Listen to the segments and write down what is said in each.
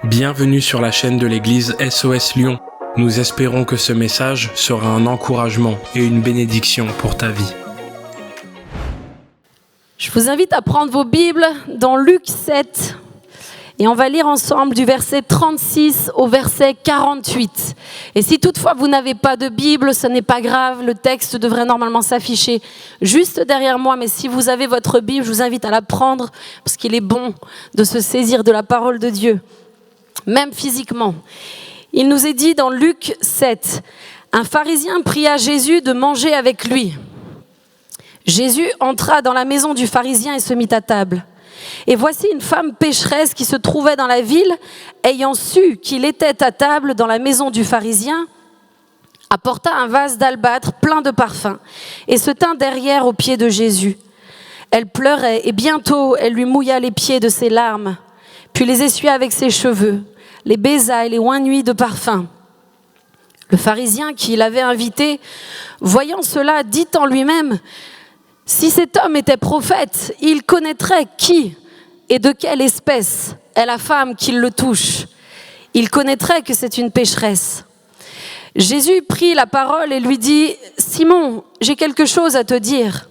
Bienvenue sur la chaîne de l'église SOS Lyon. Nous espérons que ce message sera un encouragement et une bénédiction pour ta vie. Je vous invite à prendre vos Bibles dans Luc 7 et on va lire ensemble du verset 36 au verset 48. Et si toutefois vous n'avez pas de Bible, ce n'est pas grave, le texte devrait normalement s'afficher juste derrière moi, mais si vous avez votre Bible, je vous invite à la prendre parce qu'il est bon de se saisir de la parole de Dieu, même physiquement. Il nous est dit dans Luc 7, un pharisien pria Jésus de manger avec lui. Jésus entra dans la maison du pharisien et se mit à table. Et voici une femme pécheresse qui se trouvait dans la ville, ayant su qu'il était à table dans la maison du pharisien, apporta un vase d'albâtre plein de parfums et se tint derrière aux pieds de Jésus. Elle pleurait et bientôt elle lui mouilla les pieds de ses larmes, puis les essuya avec ses cheveux, les baisa et les oignit de parfum. Le pharisien qui l'avait invité, voyant cela, dit en lui-même: si cet homme était prophète, il connaîtrait qui et de quelle espèce est la femme qui le touche. Il connaîtrait que c'est une pécheresse. Jésus prit la parole et lui dit: Simon, j'ai quelque chose à te dire.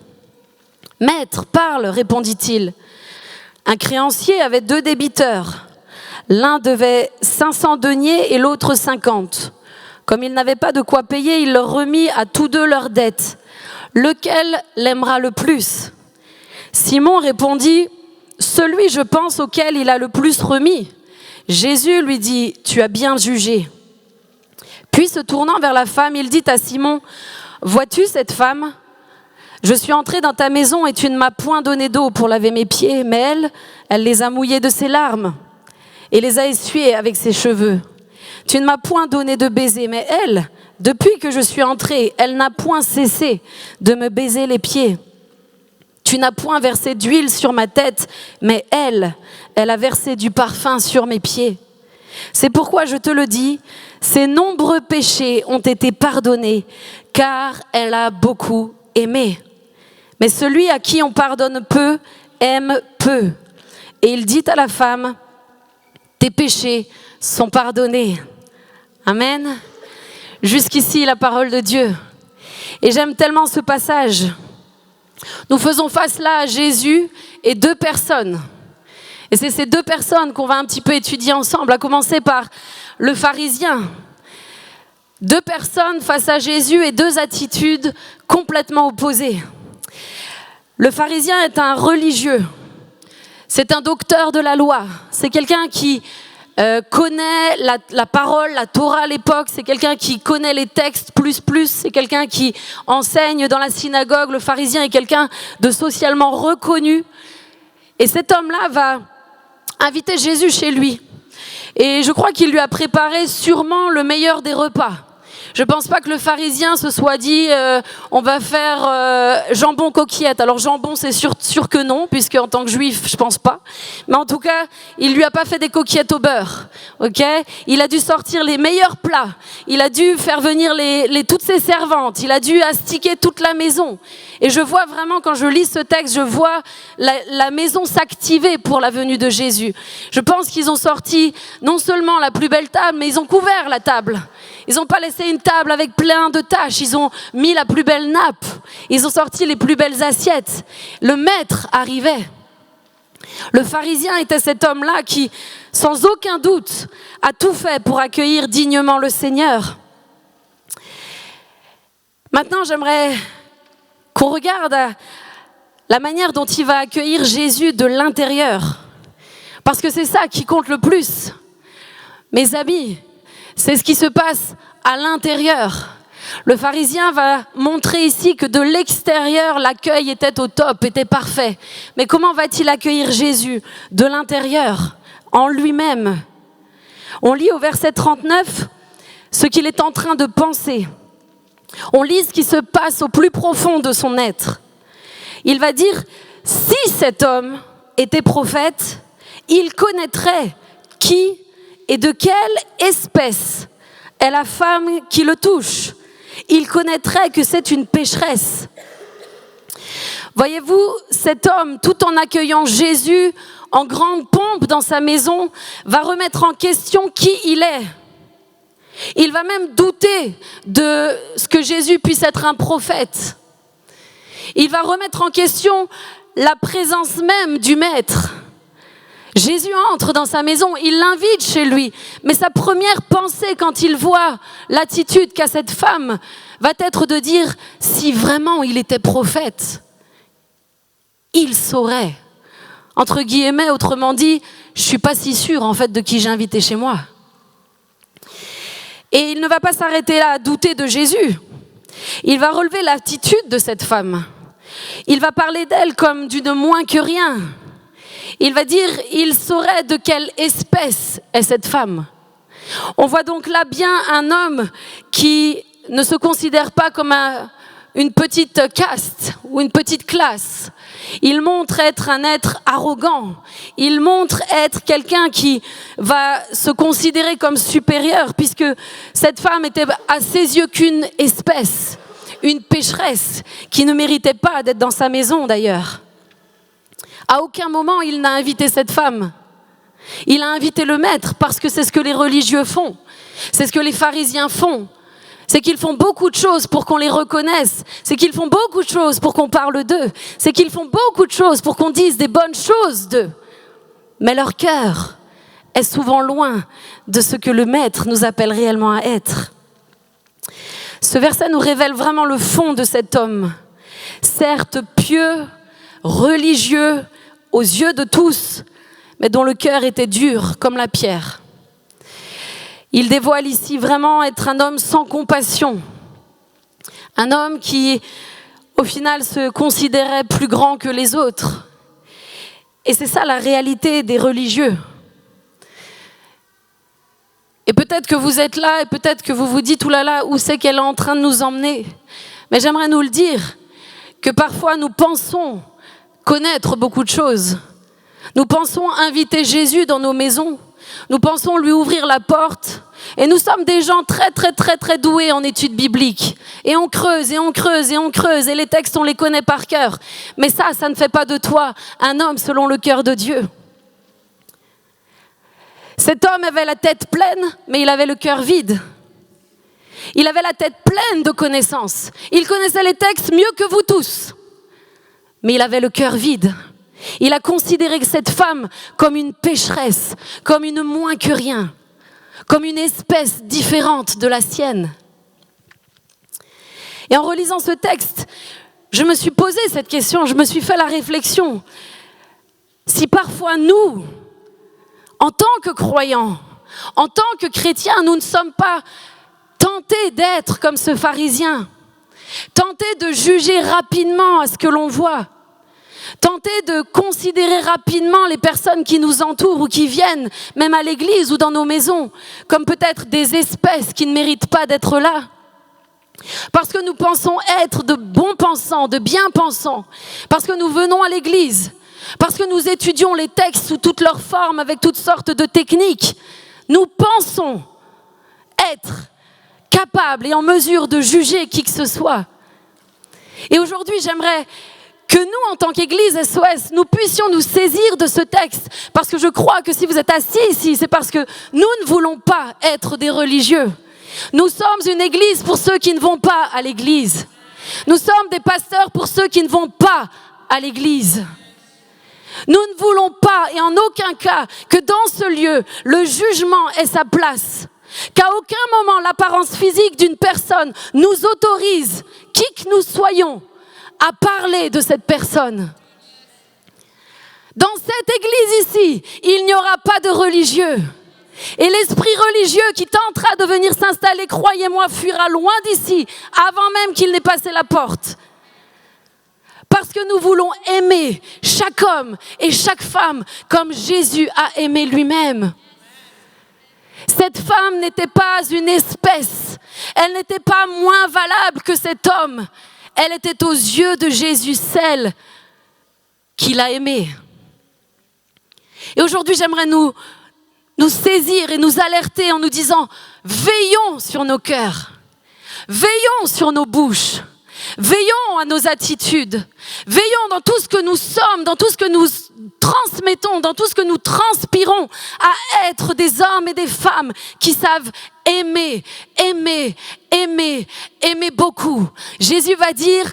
Maître, parle, répondit-il. Un créancier avait 2 débiteurs. L'un devait 500 deniers et l'autre 50. Comme il n'avait pas de quoi payer, il leur remit à tous 2 leurs dettes. Lequel l'aimera le plus? Simon répondit: celui, je pense, auquel il a le plus remis. Jésus lui dit: tu as bien jugé. Puis se tournant vers la femme, il dit à Simon: vois-tu cette femme? Je suis entré dans ta maison et tu ne m'as point donné d'eau pour laver mes pieds, mais elle les a mouillés de ses larmes et les a essuyés avec ses cheveux. Tu ne m'as point donné de baiser, mais elle, depuis que je suis entrée, elle n'a point cessé de me baiser les pieds. Tu n'as point versé d'huile sur ma tête, mais elle a versé du parfum sur mes pieds. C'est pourquoi je te le dis, ses nombreux péchés ont été pardonnés, car elle a beaucoup aimé. Mais celui à qui on pardonne peu, aime peu. Et il dit à la femme: tes péchés sont pardonnés. Amen. Jusqu'ici, la parole de Dieu. Et j'aime tellement ce passage. Nous faisons face là à Jésus et 2 personnes. Et c'est ces 2 personnes qu'on va un petit peu étudier ensemble, à commencer par le pharisien. 2 personnes face à Jésus et 2 attitudes complètement opposées. Le pharisien est un religieux. C'est un docteur de la loi. C'est quelqu'un qui connaît la parole, la Torah à l'époque. C'est quelqu'un qui connaît les textes plus. C'est quelqu'un qui enseigne dans la synagogue. Le pharisien est quelqu'un de socialement reconnu. Et cet homme-là va inviter Jésus chez lui. Et je crois qu'il lui a préparé sûrement le meilleur des repas. Je ne pense pas que le pharisien se soit dit on va faire jambon coquillette. Alors jambon, c'est sûr que non, puisque en tant que juif, je pense pas. Mais en tout cas, il lui a pas fait des coquillettes au beurre. Ok? Il a dû sortir les meilleurs plats. Il a dû faire venir toutes ses servantes. Il a dû astiquer toute la maison. Et je vois vraiment, quand je lis ce texte, je vois la maison s'activer pour la venue de Jésus. Je pense qu'ils ont sorti non seulement la plus belle table, mais ils ont couvert la table. Ils n'ont pas laissé une table avec plein de tâches. Ils ont mis la plus belle nappe. Ils ont sorti les plus belles assiettes. Le maître arrivait. Le pharisien était cet homme-là qui, sans aucun doute, a tout fait pour accueillir dignement le Seigneur. Maintenant, j'aimerais qu'on regarde la manière dont il va accueillir Jésus de l'intérieur. Parce que c'est ça qui compte le plus. Mes amis, c'est ce qui se passe à l'intérieur. Le pharisien va montrer ici que de l'extérieur, l'accueil était au top, était parfait. Mais comment va-t-il accueillir Jésus de l'intérieur, en lui-même? On lit au verset 39 ce qu'il est en train de penser. On lit ce qui se passe au plus profond de son être. Il va dire: si cet homme était prophète, il connaîtrait qui et de quelle espèce est la femme qui le touche. Il connaîtrait que c'est une pécheresse. Voyez-vous, cet homme, tout en accueillant Jésus en grande pompe dans sa maison, va remettre en question qui il est. Il va même douter de ce que Jésus puisse être un prophète. Il va remettre en question la présence même du Maître. Jésus entre dans sa maison, il l'invite chez lui. Mais sa première pensée quand il voit l'attitude qu'a cette femme va être de dire, si vraiment il était prophète, il saurait. Entre guillemets, autrement dit, je ne suis pas si sûre en fait de qui j'ai invité chez moi. Et il ne va pas s'arrêter là à douter de Jésus. Il va relever l'attitude de cette femme. Il va parler d'elle comme d'une moins que rien. Il va dire, il saurait de quelle espèce est cette femme. On voit donc là bien un homme qui ne se considère pas comme une petite caste ou une petite classe. Il montre être un être arrogant. Il montre être quelqu'un qui va se considérer comme supérieur, puisque cette femme était à ses yeux qu'une espèce, une pécheresse qui ne méritait pas d'être dans sa maison d'ailleurs. À aucun moment il n'a invité cette femme. Il a invité le Maître parce que c'est ce que les religieux font. C'est ce que les pharisiens font. C'est qu'ils font beaucoup de choses pour qu'on les reconnaisse. C'est qu'ils font beaucoup de choses pour qu'on parle d'eux. C'est qu'ils font beaucoup de choses pour qu'on dise des bonnes choses d'eux. Mais leur cœur est souvent loin de ce que le Maître nous appelle réellement à être. Ce verset nous révèle vraiment le fond de cet homme. Certes pieux, religieux, aux yeux de tous, mais dont le cœur était dur comme la pierre. Il dévoile ici vraiment être un homme sans compassion. Un homme qui, au final, se considérait plus grand que les autres. Et c'est ça la réalité des religieux. Et peut-être que vous êtes là et peut-être que vous vous dites, oulala, où c'est qu'elle est en train de nous emmener? Mais j'aimerais nous le dire, que parfois nous pensons connaître beaucoup de choses. Nous pensons inviter Jésus dans nos maisons. Nous pensons lui ouvrir la porte. Et nous sommes des gens très doués en études bibliques. Et on creuse, et on creuse, et on creuse. Et les textes, on les connaît par cœur. Mais ça ne fait pas de toi un homme selon le cœur de Dieu. Cet homme avait la tête pleine, mais il avait le cœur vide. Il avait la tête pleine de connaissances. Il connaissait les textes mieux que vous tous. Mais il avait le cœur vide. Il a considéré cette femme comme une pécheresse, comme une moins que rien, comme une espèce différente de la sienne. Et en relisant ce texte, je me suis posé cette question, je me suis fait la réflexion. Si parfois nous, en tant que croyants, en tant que chrétiens, nous ne sommes pas tentés d'être comme ce pharisien, tentés de juger rapidement à ce que l'on voit, tentés de considérer rapidement les personnes qui nous entourent ou qui viennent, même à l'église ou dans nos maisons, comme peut-être des espèces qui ne méritent pas d'être là. Parce que nous pensons être de bons pensants, de bien pensants, parce que nous venons à l'église, parce que nous étudions les textes sous toutes leurs formes, avec toutes sortes de techniques, nous pensons être capables et en mesure de juger qui que ce soit. Et aujourd'hui, j'aimerais que nous, en tant qu'Église SOS, nous puissions nous saisir de ce texte. Parce que je crois que si vous êtes assis ici, c'est parce que nous ne voulons pas être des religieux. Nous sommes une Église pour ceux qui ne vont pas à l'Église. Nous sommes des pasteurs pour ceux qui ne vont pas à l'Église. Nous ne voulons pas, et en aucun cas, que dans ce lieu, le jugement ait sa place. Qu'à aucun moment, l'apparence physique d'une personne nous autorise, qui que nous soyons, à parler de cette personne. Dans cette église ici, il n'y aura pas de religieux. Et l'esprit religieux qui tentera de venir s'installer, croyez-moi, fuira loin d'ici, avant même qu'il n'ait passé la porte. Parce que nous voulons aimer chaque homme et chaque femme comme Jésus a aimé lui-même. Cette femme n'était pas une espèce. Elle n'était pas moins valable que cet homme. Elle était aux yeux de Jésus celle qu'il a aimée. Et aujourd'hui, j'aimerais nous saisir et nous alerter en nous disant, veillons sur nos cœurs, veillons sur nos bouches, veillons à nos attitudes, veillons dans tout ce que nous sommes, dans tout ce que nous transmettons, dans tout ce que nous transpirons, à être des hommes et des femmes qui savent aimer beaucoup. Jésus va dire,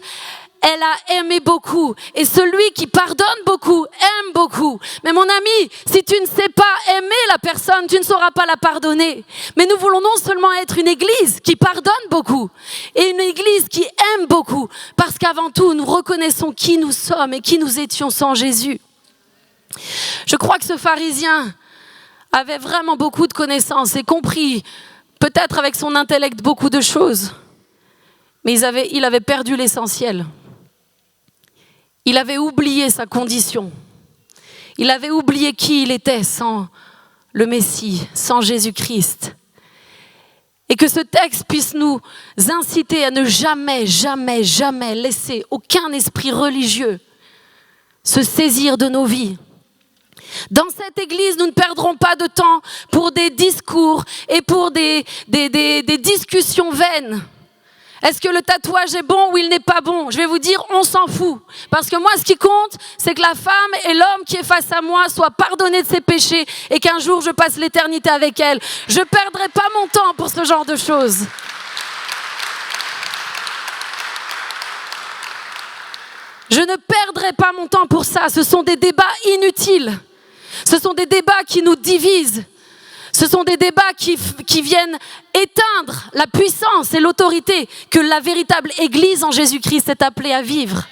elle a aimé beaucoup. Et celui qui pardonne beaucoup, aime beaucoup. Mais mon ami, si tu ne sais pas aimer la personne, tu ne sauras pas la pardonner. Mais nous voulons non seulement être une église qui pardonne beaucoup, et une église qui aime beaucoup, parce qu'avant tout, nous reconnaissons qui nous sommes et qui nous étions sans Jésus. Je crois que ce pharisien avait vraiment beaucoup de connaissances et compris, peut-être avec son intellect, beaucoup de choses. Mais il avait perdu l'essentiel. Il avait oublié sa condition. Il avait oublié qui il était sans le Messie, sans Jésus-Christ. Et que ce texte puisse nous inciter à ne jamais laisser aucun esprit religieux se saisir de nos vies. Dans cette église, nous ne perdrons pas de temps pour des discours et pour des discussions vaines. Est-ce que le tatouage est bon ou il n'est pas bon? Je vais vous dire, on s'en fout. Parce que moi, ce qui compte, c'est que la femme et l'homme qui est face à moi soient pardonnés de ses péchés et qu'un jour, je passe l'éternité avec elle. Je ne perdrai pas mon temps pour ce genre de choses. Je ne perdrai pas mon temps pour ça. Ce sont des débats inutiles. Ce sont des débats qui nous divisent. Ce sont des débats qui viennent éteindre la puissance et l'autorité que la véritable Église en Jésus-Christ est appelée à vivre.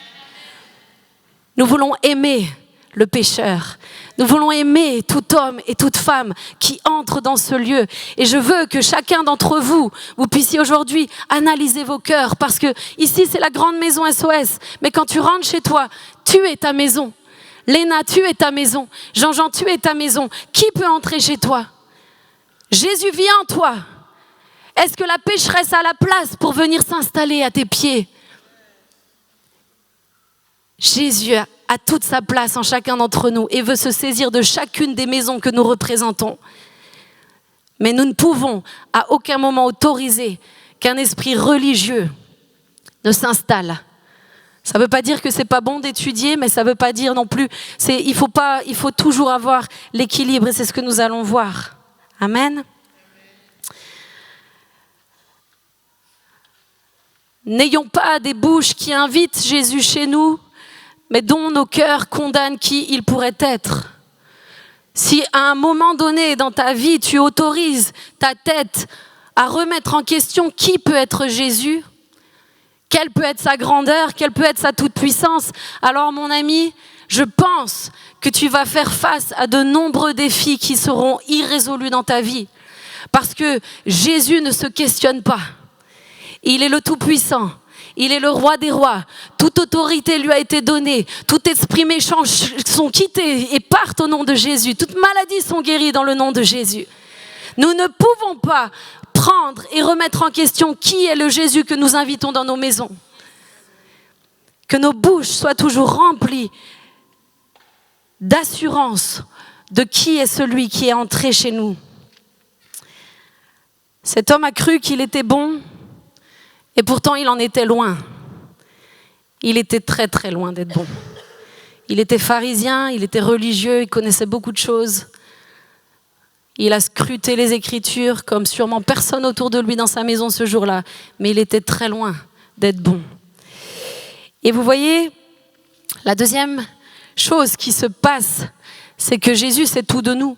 Nous voulons aimer le pécheur. Nous voulons aimer tout homme et toute femme qui entre dans ce lieu. Et je veux que chacun d'entre vous, vous puissiez aujourd'hui analyser vos cœurs. Parce que ici, c'est la grande maison SOS. Mais quand tu rentres chez toi, tu es ta maison. Léna, tu es ta maison. Jean-Jean, tu es ta maison. Qui peut entrer chez toi? Jésus vit en toi. Est-ce que la pécheresse a la place pour venir s'installer à tes pieds? Jésus a toute sa place en chacun d'entre nous et veut se saisir de chacune des maisons que nous représentons. Mais nous ne pouvons à aucun moment autoriser qu'un esprit religieux ne s'installe. Ça ne veut pas dire que ce n'est pas bon d'étudier, mais ça ne veut pas dire non plus, il faut toujours avoir l'équilibre et c'est ce que nous allons voir. Amen. N'ayons pas des bouches qui invitent Jésus chez nous, mais dont nos cœurs condamnent qui il pourrait être. Si à un moment donné dans ta vie, tu autorises ta tête à remettre en question qui peut être Jésus, quelle peut être sa grandeur, quelle peut être sa toute-puissance, alors mon ami, je pense que tu vas faire face à de nombreux défis qui seront irrésolus dans ta vie. Parce que Jésus ne se questionne pas. Il est le Tout-Puissant. Il est le Roi des Rois. Toute autorité lui a été donnée. Tout esprit méchant sont quittés et partent au nom de Jésus. Toutes maladies sont guéries dans le nom de Jésus. Nous ne pouvons pas prendre et remettre en question qui est le Jésus que nous invitons dans nos maisons. Que nos bouches soient toujours remplies d'assurance de qui est celui qui est entré chez nous. Cet homme a cru qu'il était bon et pourtant il en était loin. Il était très très loin d'être bon. Il était pharisien, il était religieux, il connaissait beaucoup de choses. Il a scruté les Écritures comme sûrement personne autour de lui dans sa maison ce jour-là, mais il était très loin d'être bon. Et vous voyez, la deuxième chose qui se passe, c'est que Jésus sait tout de nous.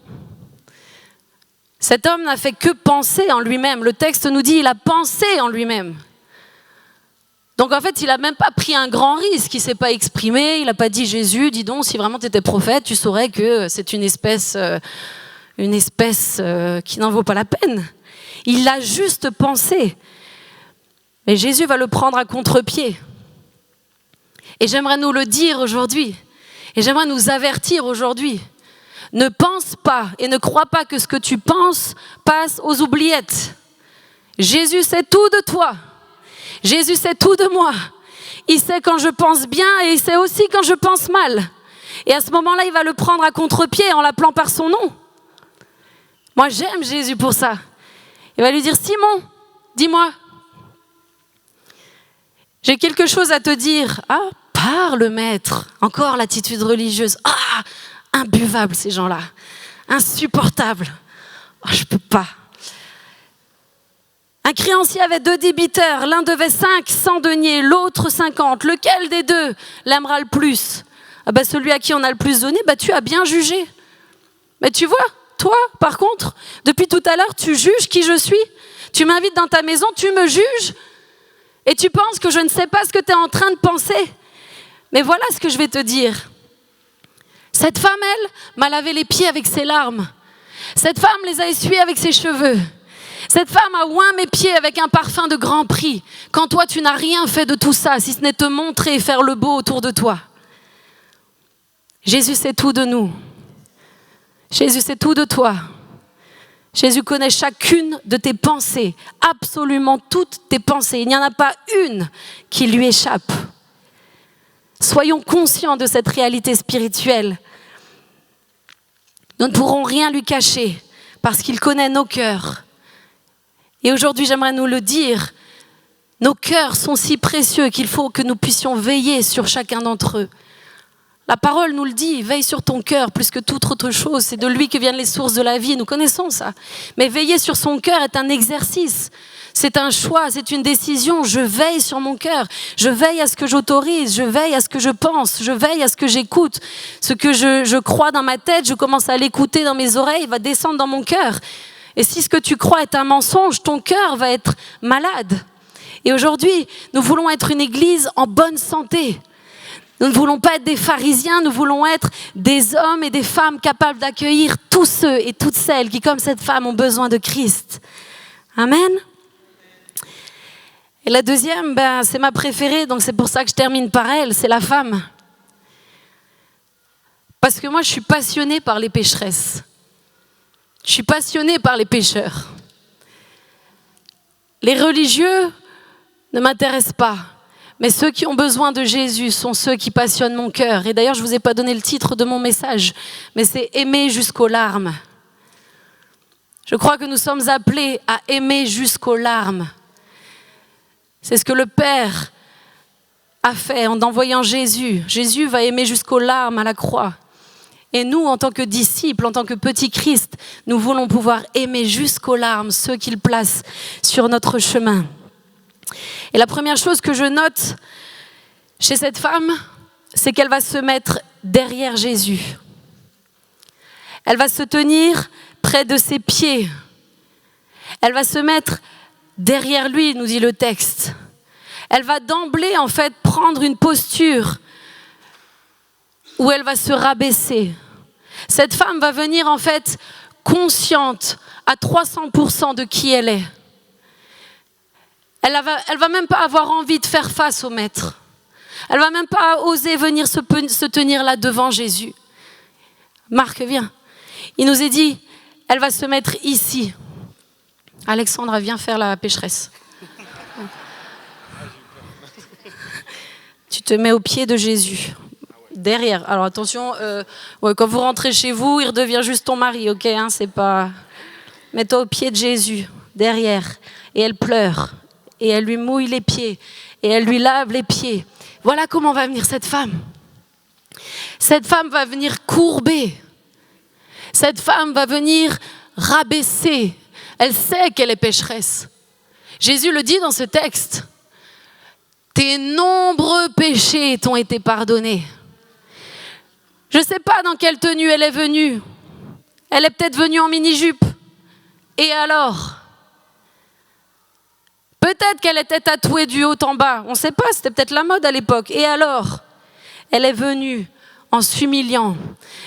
Cet homme n'a fait que penser en lui-même. Le texte nous dit, il a pensé en lui-même. Donc en fait, il n'a même pas pris un grand risque, il ne s'est pas exprimé, il n'a pas dit Jésus, dis donc, si vraiment tu étais prophète, tu saurais que c'est une espèce qui n'en vaut pas la peine. Il a juste pensé. Et Jésus va le prendre à contre-pied. Et j'aimerais nous le dire aujourd'hui. Et j'aimerais nous avertir aujourd'hui. Ne pense pas et ne crois pas que ce que tu penses passe aux oubliettes. Jésus sait tout de toi. Jésus sait tout de moi. Il sait quand je pense bien et il sait aussi quand je pense mal. Et à ce moment-là, il va le prendre à contre-pied en l'appelant par son nom. Moi, j'aime Jésus pour ça. Il va lui dire, Simon, dis-moi, j'ai quelque chose à te dire. Ah, Parle, maître. Encore l'attitude religieuse. Ah, imbuvable ces gens-là. Insupportable. Oh, je peux pas. Un créancier avait 2 débiteurs. L'un devait 500 deniers, l'autre 50. Lequel des deux l'aimera le plus? Celui à qui on a le plus donné, tu as bien jugé. Mais tu vois, toi, par contre, depuis tout à l'heure, tu juges qui je suis. Tu m'invites dans ta maison, tu me juges. Et tu penses que je ne sais pas ce que tu es en train de penser. Mais voilà ce que je vais te dire. Cette femme, elle, m'a lavé les pieds avec ses larmes. Cette femme les a essuyés avec ses cheveux. Cette femme a oint mes pieds avec un parfum de grand prix. Quand toi, tu n'as rien fait de tout ça, si ce n'est te montrer et faire le beau autour de toi. Jésus sait tout de nous. Jésus sait tout de toi. Jésus connaît chacune de tes pensées, absolument toutes tes pensées. Il n'y en a pas une qui lui échappe. Soyons conscients de cette réalité spirituelle. Nous ne pourrons rien lui cacher parce qu'il connaît nos cœurs. Et aujourd'hui, j'aimerais nous le dire, nos cœurs sont si précieux qu'il faut que nous puissions veiller sur chacun d'entre eux. La parole nous le dit, veille sur ton cœur plus que toute autre chose. C'est de lui que viennent les sources de la vie, nous connaissons ça. Mais veiller sur son cœur est un exercice, c'est un choix, c'est une décision. Je veille sur mon cœur, je veille à ce que j'autorise, je veille à ce que je pense, je veille à ce que j'écoute. Ce que je crois dans ma tête, je commence à l'écouter dans mes oreilles, il va descendre dans mon cœur. Et si ce que tu crois est un mensonge, ton cœur va être malade. Et aujourd'hui, nous voulons être une église en bonne santé. Nous ne voulons pas être des pharisiens, nous voulons être des hommes et des femmes capables d'accueillir tous ceux et toutes celles qui, comme cette femme, ont besoin de Christ. Amen. Et la deuxième, c'est ma préférée, donc c'est pour ça que je termine par elle, c'est la femme. Parce que moi, je suis passionnée par les pécheresses. Je suis passionnée par les pécheurs. Les religieux ne m'intéressent pas. Mais ceux qui ont besoin de Jésus sont ceux qui passionnent mon cœur. Et d'ailleurs, je ne vous ai pas donné le titre de mon message, mais c'est « Aimer jusqu'aux larmes ». Je crois que nous sommes appelés à aimer jusqu'aux larmes. C'est ce que le Père a fait en envoyant Jésus. Jésus va aimer jusqu'aux larmes à la croix. Et nous, en tant que disciples, en tant que petits Christ, nous voulons pouvoir aimer jusqu'aux larmes ceux qu'il place sur notre chemin. Et la première chose que je note chez cette femme, c'est qu'elle va se mettre derrière Jésus. Elle va se tenir près de ses pieds. Elle va se mettre derrière lui, nous dit le texte. Elle va d'emblée, en fait, prendre une posture où elle va se rabaisser. Cette femme va venir, en fait, consciente à 300% de qui elle est. Elle va même pas avoir envie de faire face au maître. Elle va même pas oser venir se tenir là devant Jésus. Marc, viens. Il nous est dit, elle va se mettre ici. Alexandra, viens faire la pécheresse. Tu te mets au pied de Jésus. Derrière. Alors attention, quand vous rentrez chez vous, il redevient juste ton mari, ok, hein, c'est pas... Mets-toi au pied de Jésus, derrière. Et elle pleure. Et elle lui mouille les pieds, et elle lui lave les pieds. Voilà comment va venir cette femme. Cette femme va venir courber. Cette femme va venir rabaisser. Elle sait qu'elle est pécheresse. Jésus le dit dans ce texte. Tes nombreux péchés t'ont été pardonnés. Je ne sais pas dans quelle tenue elle est venue. Elle est peut-être venue en mini-jupe. Et alors ? Peut-être qu'elle était tatouée du haut en bas. On ne sait pas, c'était peut-être la mode à l'époque. Et alors, elle est venue en s'humiliant.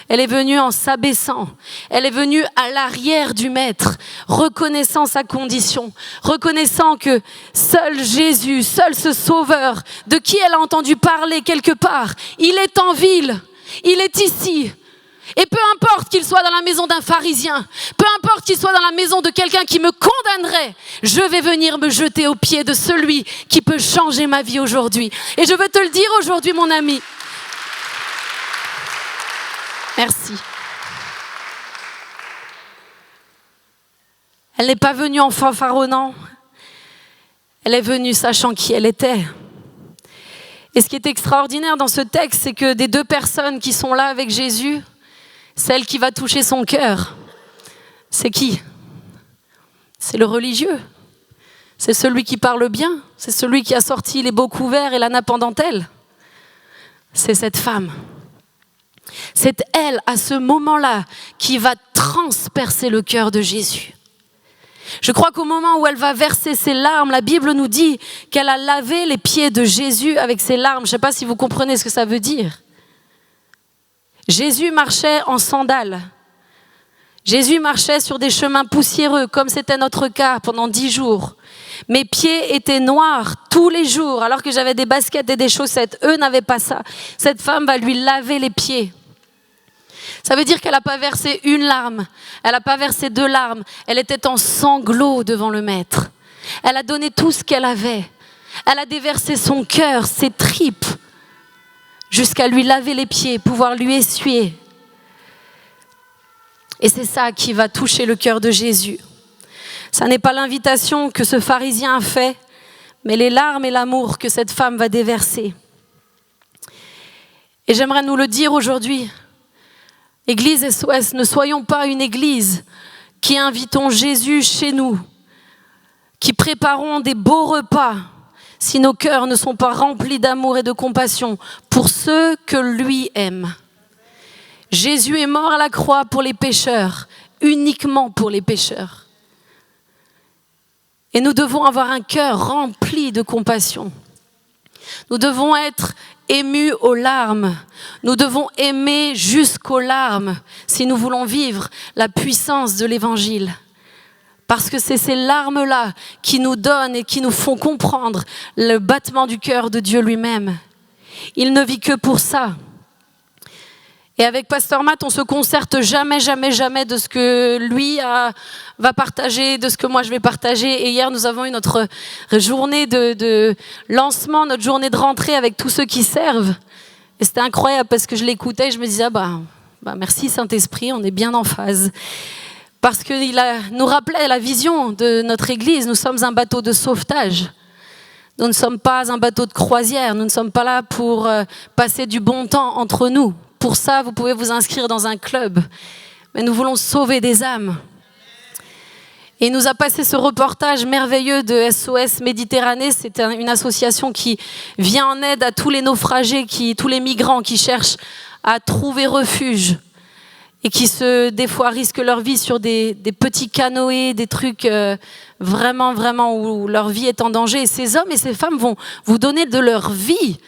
Elle est venue en s'abaissant. Elle est venue à l'arrière du maître, reconnaissant sa condition, reconnaissant que seul Jésus, seul ce sauveur, de qui elle a entendu parler quelque part, il est en ville, il est ici. Et peu importe qu'il soit dans la maison d'un pharisien, peu importe qu'il soit dans la maison de quelqu'un qui me condamnerait, je vais venir me jeter aux pieds de celui qui peut changer ma vie aujourd'hui. Et je veux te le dire aujourd'hui, mon ami. Merci. Elle n'est pas venue en fanfaronnant. Elle est venue sachant qui elle était. Et ce qui est extraordinaire dans ce texte, c'est que des deux personnes qui sont là avec Jésus, celle qui va toucher son cœur, c'est qui? C'est le religieux. C'est celui qui parle bien. C'est celui qui a sorti les beaux couverts et la nappe en dentelle. C'est cette femme. C'est elle, à ce moment-là, qui va transpercer le cœur de Jésus. Je crois qu'au moment où elle va verser ses larmes, la Bible nous dit qu'elle a lavé les pieds de Jésus avec ses larmes. Je ne sais pas si vous comprenez ce que ça veut dire. Jésus marchait en sandales. Jésus marchait sur des chemins poussiéreux, comme c'était notre cas pendant 10 jours. Mes pieds étaient noirs tous les jours, alors que j'avais des baskets et des chaussettes. Eux n'avaient pas ça. Cette femme va lui laver les pieds. Ça veut dire qu'elle n'a pas versé une larme, elle n'a pas versé 2 larmes, elle était en sanglots devant le Maître. Elle a donné tout ce qu'elle avait. Elle a déversé son cœur, ses tripes, jusqu'à lui laver les pieds, pouvoir lui essuyer. Et c'est ça qui va toucher le cœur de Jésus. Ça n'est pas l'invitation que ce pharisien a fait, mais les larmes et l'amour que cette femme va déverser. Et j'aimerais nous le dire aujourd'hui. Église SOS, ne soyons pas une église qui invitons Jésus chez nous, qui préparons des beaux repas si nos cœurs ne sont pas remplis d'amour et de compassion pour ceux que lui aime. Jésus est mort à la croix pour les pécheurs, uniquement pour les pécheurs. Et nous devons avoir un cœur rempli de compassion. Nous devons être émus aux larmes. Nous devons aimer jusqu'aux larmes si nous voulons vivre la puissance de l'Évangile. Parce que c'est ces larmes-là qui nous donnent et qui nous font comprendre le battement du cœur de Dieu lui-même. Il ne vit que pour ça. Et avec Pasteur Matt, on se concerte jamais de ce que lui va partager, de ce que moi je vais partager. Et hier, nous avons eu notre journée de lancement, notre journée de rentrée avec tous ceux qui servent. Et c'était incroyable parce que je l'écoutais et je me disais, merci Saint-Esprit, on est bien en phase. Parce qu'il nous rappelait la vision de notre Église. Nous sommes un bateau de sauvetage. Nous ne sommes pas un bateau de croisière. Nous ne sommes pas là pour passer du bon temps entre nous. Pour ça, vous pouvez vous inscrire dans un club. Mais nous voulons sauver des âmes. Et il nous a passé ce reportage merveilleux de SOS Méditerranée. C'est une association qui vient en aide à tous les naufragés, tous les migrants qui cherchent à trouver refuge et qui des fois risquent leur vie sur des petits canoës, des trucs vraiment où leur vie est en danger. Et ces hommes et ces femmes vont vous donner de leur vie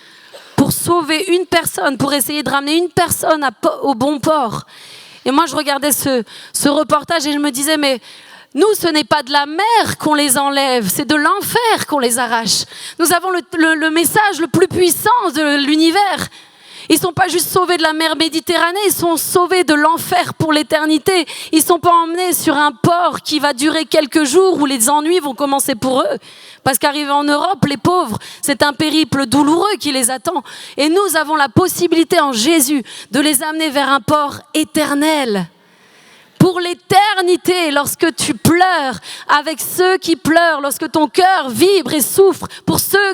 pour sauver une personne, pour essayer de ramener une personne au bon port. Et moi, je regardais ce reportage et je me disais, mais nous, ce n'est pas de la mer qu'on les enlève, c'est de l'enfer qu'on les arrache. Nous avons le message le plus puissant de l'univers. Ils ne sont pas juste sauvés de la mer Méditerranée, ils sont sauvés de l'enfer pour l'éternité. Ils ne sont pas emmenés sur un port qui va durer quelques jours où les ennuis vont commencer pour eux. Parce qu'arriver en Europe, les pauvres, c'est un périple douloureux qui les attend. Et nous avons la possibilité en Jésus de les amener vers un port éternel. Pour l'éternité, lorsque tu pleures avec ceux qui pleurent, lorsque ton cœur vibre et souffre pour ceux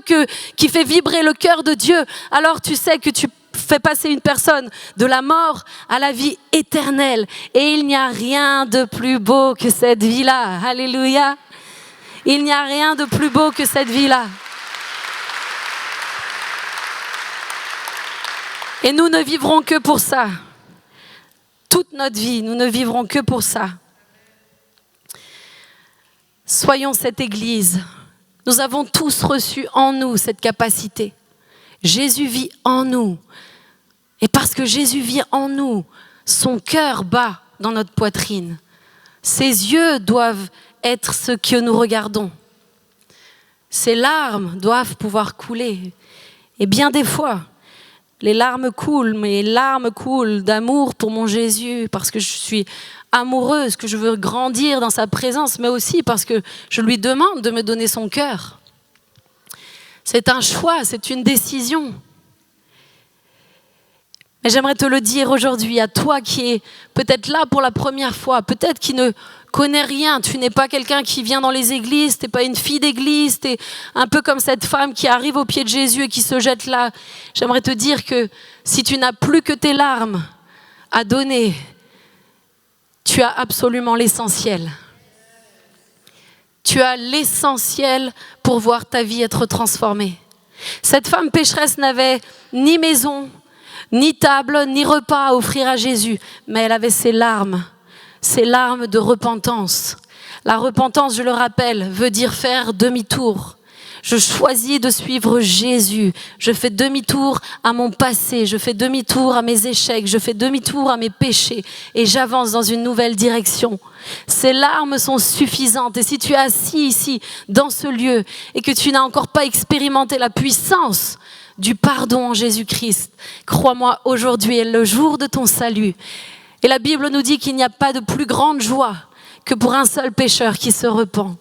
qui fait vibrer le cœur de Dieu, alors tu sais que tu fais passer une personne de la mort à la vie éternelle. Et il n'y a rien de plus beau que cette vie-là. Alléluia. Il n'y a rien de plus beau que cette vie-là. Et nous ne vivrons que pour ça. Toute notre vie, nous ne vivrons que pour ça. Soyons cette Église. Nous avons tous reçu en nous cette capacité. Jésus vit en nous. Et parce que Jésus vit en nous, son cœur bat dans notre poitrine. Ses yeux doivent être ce que nous regardons. Ses larmes doivent pouvoir couler. Et bien des fois, les larmes coulent, mais les larmes coulent d'amour pour mon Jésus, parce que je suis amoureuse, que je veux grandir dans sa présence, mais aussi parce que je lui demande de me donner son cœur. C'est un choix, c'est une décision. Mais j'aimerais te le dire aujourd'hui, à toi qui es peut-être là pour la première fois, peut-être qui ne connais rien, tu n'es pas quelqu'un qui vient dans les églises, tu n'es pas une fille d'église, tu es un peu comme cette femme qui arrive au pied de Jésus et qui se jette là. J'aimerais te dire que si tu n'as plus que tes larmes à donner, tu as absolument l'essentiel. Tu as l'essentiel pour voir ta vie être transformée. Cette femme pécheresse n'avait ni maison, ni table, ni repas à offrir à Jésus, mais elle avait ses larmes de repentance. La repentance, je le rappelle, veut dire faire demi-tour. Je choisis de suivre Jésus. Je fais demi-tour à mon passé, je fais demi-tour à mes échecs, je fais demi-tour à mes péchés et j'avance dans une nouvelle direction. Ces larmes sont suffisantes et si tu es assis ici, dans ce lieu, et que tu n'as encore pas expérimenté la puissance du pardon en Jésus-Christ, crois-moi, aujourd'hui est le jour de ton salut. Et la Bible nous dit qu'il n'y a pas de plus grande joie que pour un seul pécheur qui se repent.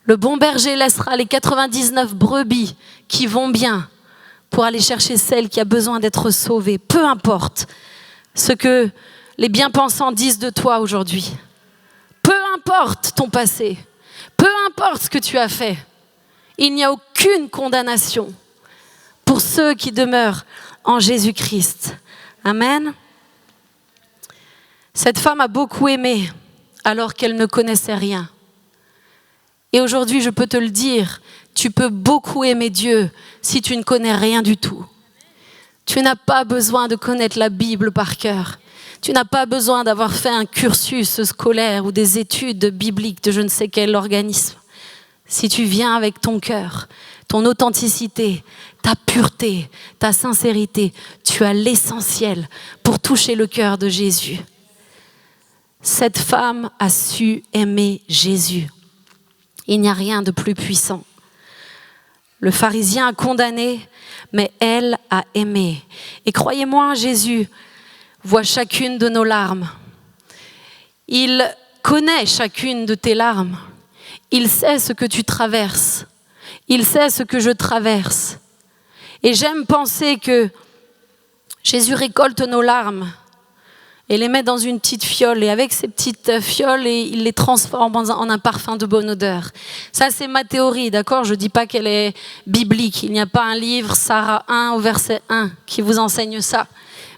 Le bon berger laissera les 99 brebis qui vont bien pour aller chercher celle qui a besoin d'être sauvée. Peu importe ce que les bien-pensants disent de toi aujourd'hui. Peu importe ton passé. Peu importe ce que tu as fait. Il n'y a aucune condamnation pour ceux qui demeurent en Jésus-Christ. Amen. Cette femme a beaucoup aimé alors qu'elle ne connaissait rien. Et aujourd'hui, je peux te le dire, tu peux beaucoup aimer Dieu si tu ne connais rien du tout. Tu n'as pas besoin de connaître la Bible par cœur. Tu n'as pas besoin d'avoir fait un cursus scolaire ou des études bibliques de je ne sais quel organisme. Si tu viens avec ton cœur, ton authenticité, ta pureté, ta sincérité, tu as l'essentiel pour toucher le cœur de Jésus. Cette femme a su aimer Jésus. Il n'y a rien de plus puissant. Le pharisien a condamné, mais elle a aimé. Et croyez-moi, Jésus voit chacune de nos larmes. Il connaît chacune de tes larmes. Il sait ce que tu traverses. Il sait ce que je traverse. Et j'aime penser que Jésus récolte nos larmes et les met dans une petite fiole. Et avec ces petites fioles, il les transforme en un parfum de bonne odeur. Ça, c'est ma théorie, d'accord ? Je ne dis pas qu'elle est biblique. Il n'y a pas un livre, Sarah 1 au verset 1, qui vous enseigne ça.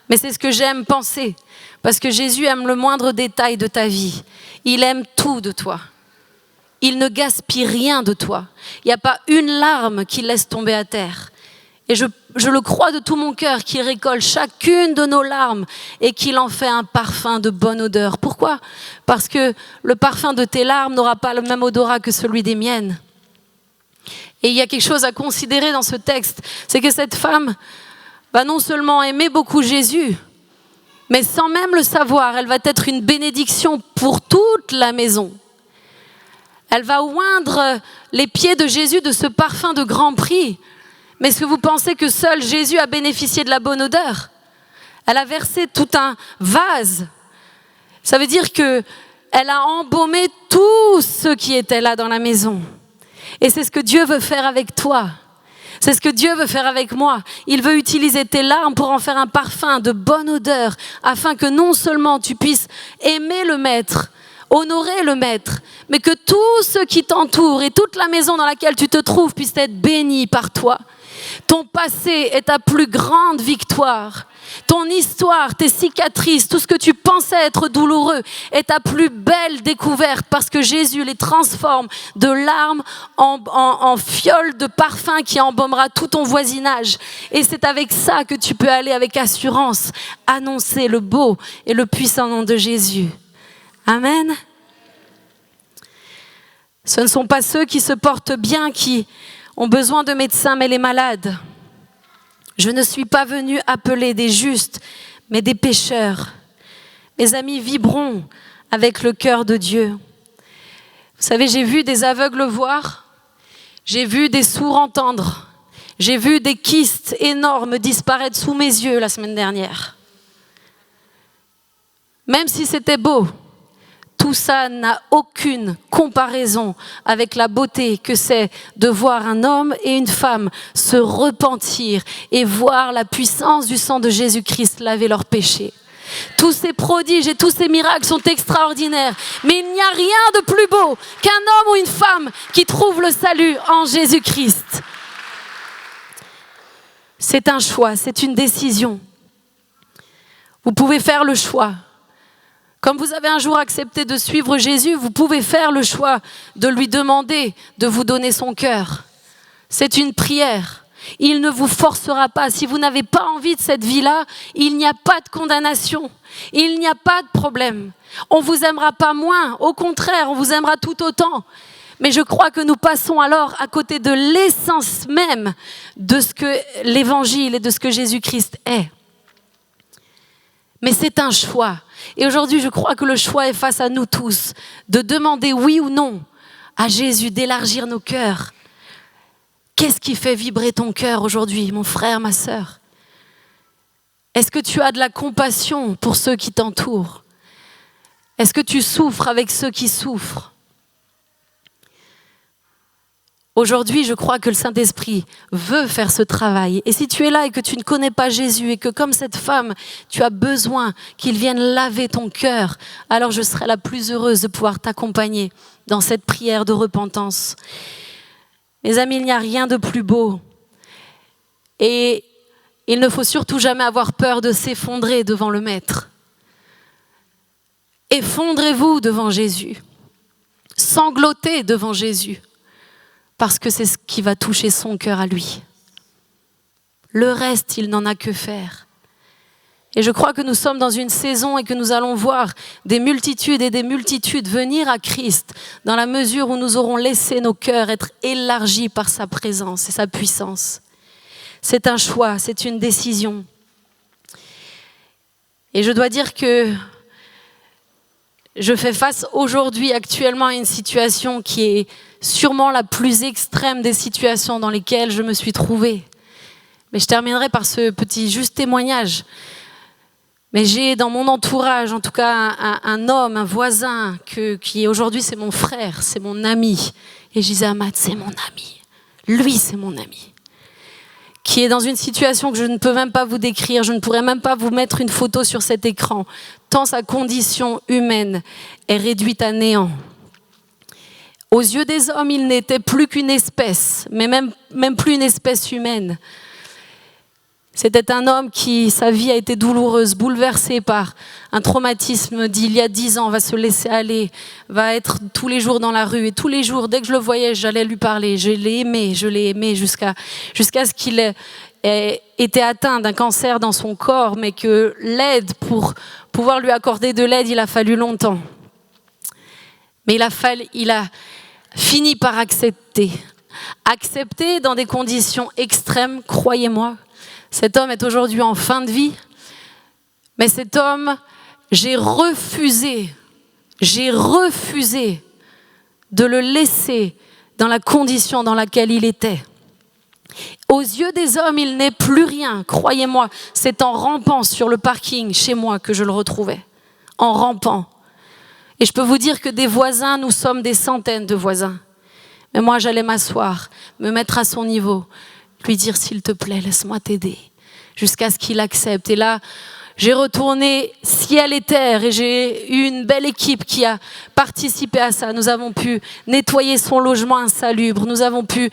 Mais c'est ce que j'aime penser. Parce que Jésus aime le moindre détail de ta vie. Il aime tout de toi. Il ne gaspille rien de toi. Il n'y a pas une larme qu'il laisse tomber à terre. Et je le crois de tout mon cœur qu'il récolte chacune de nos larmes et qu'il en fait un parfum de bonne odeur. Pourquoi ? Parce que le parfum de tes larmes n'aura pas le même odorat que celui des miennes. Et il y a quelque chose à considérer dans ce texte, c'est que cette femme va non seulement aimer beaucoup Jésus, mais sans même le savoir, elle va être une bénédiction pour toute la maison. Elle va oindre les pieds de Jésus de ce parfum de grand prix. Mais est-ce que vous pensez que seul Jésus a bénéficié de la bonne odeur ? Elle a versé tout un vase. Ça veut dire qu'elle a embaumé tous ceux qui étaient là dans la maison. Et c'est ce que Dieu veut faire avec toi. C'est ce que Dieu veut faire avec moi. Il veut utiliser tes larmes pour en faire un parfum de bonne odeur, afin que non seulement tu puisses aimer le Maître, honorer le Maître, mais que tous ceux qui t'entourent et toute la maison dans laquelle tu te trouves puissent être bénis par toi. Ton passé est ta plus grande victoire. Ton histoire, tes cicatrices, tout ce que tu pensais être douloureux est ta plus belle découverte parce que Jésus les transforme de larmes en fioles de parfum qui embaumera tout ton voisinage. Et c'est avec ça que tu peux aller avec assurance annoncer le beau et le puissant nom de Jésus. Amen. Ce ne sont pas ceux qui se portent bien qui ont besoin de médecins, mais les malades. Je ne suis pas venu appeler des justes, mais des pécheurs. Mes amis, vibrons avec le cœur de Dieu. Vous savez, j'ai vu des aveugles voir, j'ai vu des sourds entendre, j'ai vu des kystes énormes disparaître sous mes yeux la semaine dernière. Même si c'était beau, tout ça n'a aucune comparaison avec la beauté que c'est de voir un homme et une femme se repentir et voir la puissance du sang de Jésus-Christ laver leurs péchés. Tous ces prodiges et tous ces miracles sont extraordinaires, mais il n'y a rien de plus beau qu'un homme ou une femme qui trouve le salut en Jésus-Christ. C'est un choix, c'est une décision. Vous pouvez faire le choix. Comme vous avez un jour accepté de suivre Jésus, vous pouvez faire le choix de lui demander de vous donner son cœur. C'est une prière. Il ne vous forcera pas. Si vous n'avez pas envie de cette vie-là, il n'y a pas de condamnation. Il n'y a pas de problème. On ne vous aimera pas moins. Au contraire, on vous aimera tout autant. Mais je crois que nous passons alors à côté de l'essence même de ce que l'Évangile et de ce que Jésus-Christ est. Mais c'est un choix. Et aujourd'hui, je crois que le choix est face à nous tous, de demander oui ou non à Jésus, d'élargir nos cœurs. Qu'est-ce qui fait vibrer ton cœur aujourd'hui, mon frère, ma sœur? Est-ce que tu as de la compassion pour ceux qui t'entourent? Est-ce que tu souffres avec ceux qui souffrent? Aujourd'hui, je crois que le Saint-Esprit veut faire ce travail. Et si tu es là et que tu ne connais pas Jésus et que comme cette femme, tu as besoin qu'il vienne laver ton cœur, alors je serai la plus heureuse de pouvoir t'accompagner dans cette prière de repentance. Mes amis, il n'y a rien de plus beau. Et il ne faut surtout jamais avoir peur de s'effondrer devant le Maître. Effondrez-vous devant Jésus. Sanglotez devant Jésus. Parce que c'est ce qui va toucher son cœur à lui. Le reste, il n'en a que faire. Et je crois que nous sommes dans une saison et que nous allons voir des multitudes et des multitudes venir à Christ dans la mesure où nous aurons laissé nos cœurs être élargis par sa présence et sa puissance. C'est un choix, c'est une décision. Et je dois dire que je fais face aujourd'hui actuellement à une situation qui est sûrement la plus extrême des situations dans lesquelles je me suis trouvée. Mais je terminerai par ce petit juste témoignage. Mais j'ai dans mon entourage, en tout cas, un homme, un voisin, qui aujourd'hui c'est mon frère, c'est mon ami. Et je disais à Matt, c'est mon ami. Lui, c'est mon ami. Qui est dans une situation que je ne peux même pas vous décrire, je ne pourrais même pas vous mettre une photo sur cet écran, tant sa condition humaine est réduite à néant. Aux yeux des hommes, il n'était plus qu'une espèce, mais même plus une espèce humaine. C'était un homme qui, sa vie a été douloureuse, bouleversée par un traumatisme d'il y a 10 ans, va se laisser aller, va être tous les jours dans la rue. Et tous les jours, dès que je le voyais, j'allais lui parler. Je l'ai aimé jusqu'à ce qu'il ait été atteint d'un cancer dans son corps, mais que l'aide, pour pouvoir lui accorder de l'aide, il a fallu longtemps. Mais il a fini par accepter. Accepter dans des conditions extrêmes, croyez-moi. Cet homme est aujourd'hui en fin de vie, mais cet homme, j'ai refusé de le laisser dans la condition dans laquelle il était. Aux yeux des hommes, il n'est plus rien, croyez-moi. C'est en rampant sur le parking chez moi que je le retrouvais, en rampant. Et je peux vous dire que des voisins, nous sommes des centaines de voisins. Mais moi, j'allais m'asseoir, me mettre à son niveau, lui dire, s'il te plaît, laisse-moi t'aider, jusqu'à ce qu'il accepte. Et là, j'ai retourné ciel et terre et j'ai eu une belle équipe qui a participé à ça. Nous avons pu nettoyer son logement insalubre, nous avons pu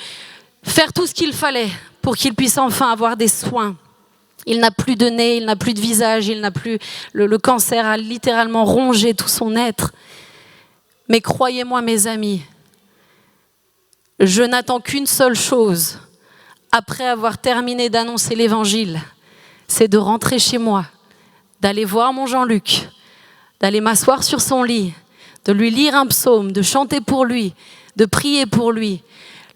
faire tout ce qu'il fallait pour qu'il puisse enfin avoir des soins. Il n'a plus de nez, il n'a plus de visage, il n'a plus... Le cancer a littéralement rongé tout son être. Mais croyez-moi, mes amis, je n'attends qu'une seule chose après avoir terminé d'annoncer l'évangile, c'est de rentrer chez moi, d'aller voir mon Jean-Luc, d'aller m'asseoir sur son lit, de lui lire un psaume, de chanter pour lui, de prier pour lui.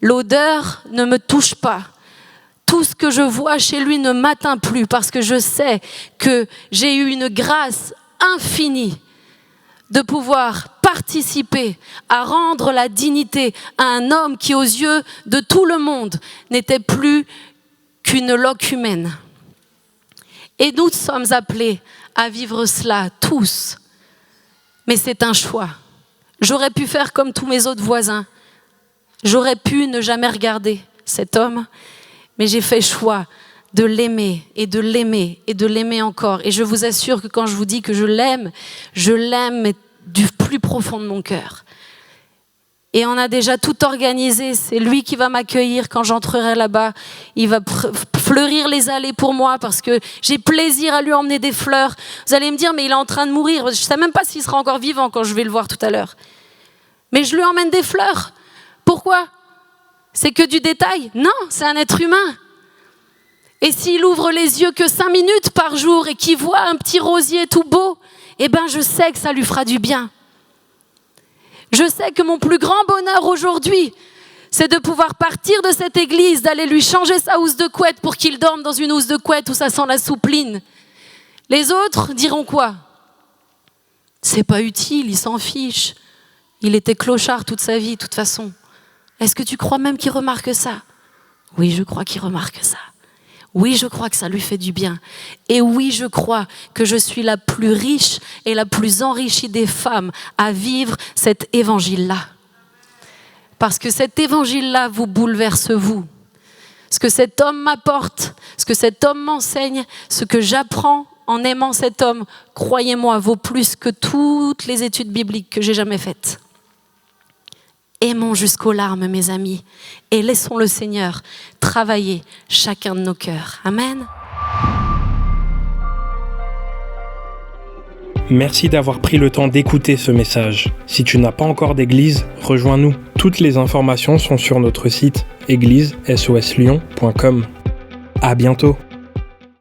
L'odeur ne me touche pas. Tout ce que je vois chez lui ne m'atteint plus parce que je sais que j'ai eu une grâce infinie de pouvoir participer à rendre la dignité à un homme qui, aux yeux de tout le monde, n'était plus qu'une loque humaine. Et nous sommes appelés à vivre cela tous. Mais c'est un choix. J'aurais pu faire comme tous mes autres voisins. J'aurais pu ne jamais regarder cet homme, mais j'ai fait choix de l'aimer et de l'aimer et de l'aimer encore. Et je vous assure que quand je vous dis que je l'aime du plus profond de mon cœur. Et on a déjà tout organisé. C'est lui qui va m'accueillir quand j'entrerai là-bas. Il va fleurir les allées pour moi parce que j'ai plaisir à lui emmener des fleurs. Vous allez me dire, mais il est en train de mourir. Je ne sais même pas s'il sera encore vivant quand je vais le voir tout à l'heure. Mais je lui emmène des fleurs. Pourquoi ? C'est que du détail ? Non, c'est un être humain. Et s'il ouvre les yeux que 5 minutes par jour et qu'il voit un petit rosier tout beau, eh ben je sais que ça lui fera du bien. Je sais que mon plus grand bonheur aujourd'hui, c'est de pouvoir partir de cette église, d'aller lui changer sa housse de couette pour qu'il dorme dans une housse de couette où ça sent la soupline. Les autres diront quoi ? C'est pas utile, il s'en fiche. Il était clochard toute sa vie, de toute façon. Est-ce que tu crois même qu'il remarque ça ? Oui, je crois qu'il remarque ça. Oui, je crois que ça lui fait du bien. Et oui, je crois que je suis la plus riche et la plus enrichie des femmes à vivre cet évangile-là. Parce que cet évangile-là vous bouleverse vous. Ce que cet homme m'apporte, ce que cet homme m'enseigne, ce que j'apprends en aimant cet homme, croyez-moi, vaut plus que toutes les études bibliques que j'ai jamais faites. Aimons jusqu'aux larmes, mes amis, et laissons le Seigneur travailler chacun de nos cœurs. Amen. Merci d'avoir pris le temps d'écouter ce message. Si tu n'as pas encore d'église, rejoins-nous. Toutes les informations sont sur notre site église-soslyon.com. À bientôt.